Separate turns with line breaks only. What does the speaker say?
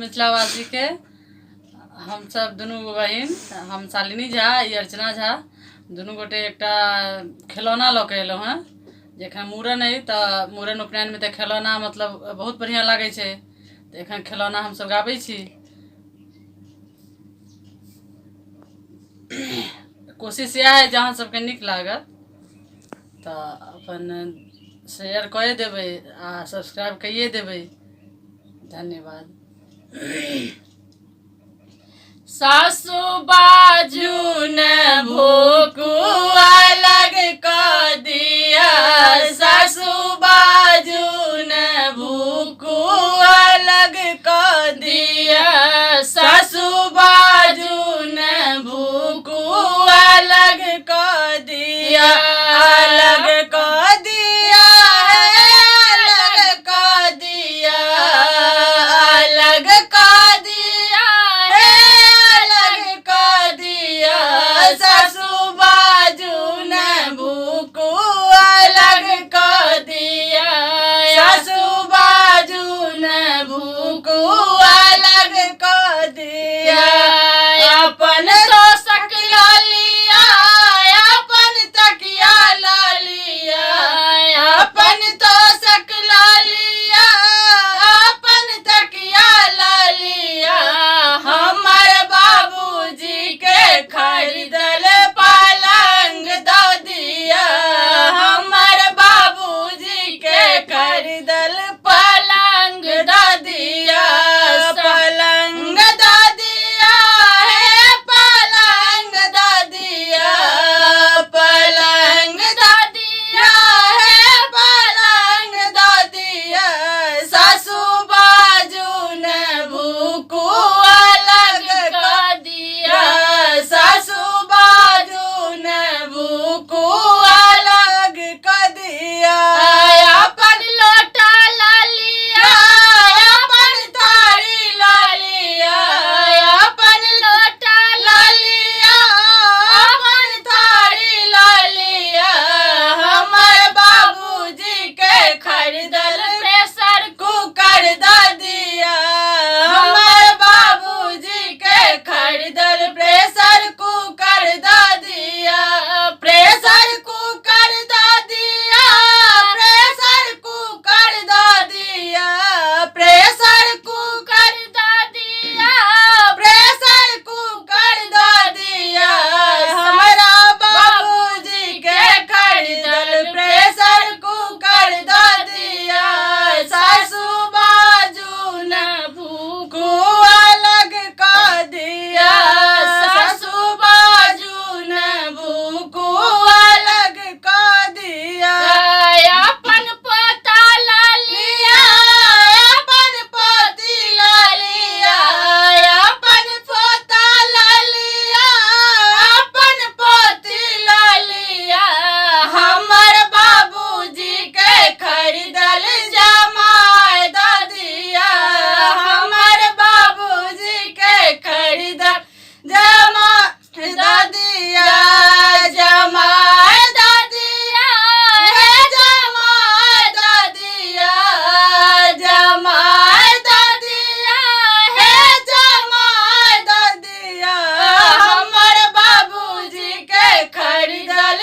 मिथिलावासी के हम सब दुनू बहिन हम शालिनी झा ई अर्चना झा दुनू गोटे एक खिलौना लऽ के एलहुँ हैं जखन मूड़न है तो मूड़न उपनयन में तो खिलौना मतलब बहुत बढ़िया लगे छै तो एखन खिलौना हम सब गाबै छी। कोशिश यह है जहाँ सबके नीक लागत तो अपन शेयर करे देबै आ सब्सक्राइब कइए देबै। धन्यवाद।
सासु बाजू न भूकू अलग क दिया, सासु बाजू न भूकू अलग क दिया, सासु बाजू न भूकू अलग क दिया, अलग क दिया अलग क दिया, अलग क दिया अलग क दिया, सासु बाजू न भूकू अलग क दिया, सासु बाजू न भूकू अलग क दिया। अपन तोसक ला लिया, अपन तकिया ला लिया, अपन तोसक ला लिया, अपन तकिया ला लिया, हमर बाबूजी के खरीदल पलंग दो दिया, हमर बाबूजी के खरीदल पलंग दो दिया, पलंग दो दिया है पलंग दो दिया, पलंग दो दिया है पलंग दो दिया, सासु बाजू न भूकू अलग क दिया, सासु बाजू न भूकू अलग क दिया। अपन लोटा ला लिया, अपन थारी ला लिया, अपन लोटा ला लिया, अपन थारी ला लिया, हमर बाबूजी के खरीदल प्रेशर कुकर दो दिया, हमर बाबूजी के खरीदल प्रेशर कुकर दो दिया, प्रेशर कुकर दो दिया, प्रेशर कुकर दो दिया, प्रेशर कुकर दो दिया, प्रेशर कुकर दो दिया, हमरा बाबूजी के खरीदल प्रेशर कुकर दो दिया, सासु बाजू न भूकू अलग क दिया, सासु बाजू न भूकू अलग क दिया। अपन पोता ला लिया, अपन पोती ला लिया, अपन पोता ला लिया, अपन पोती ला लिया, हमर बाबूजी के खरीदल जमाई दो दिया, हमर बाबूजी के खरीदल जमाई दो दिया, जमाई दो दिया है जमाई दो दिया, जमाई दो दिया है जमाई दो दिया, हमर बाबूजी के खरीदल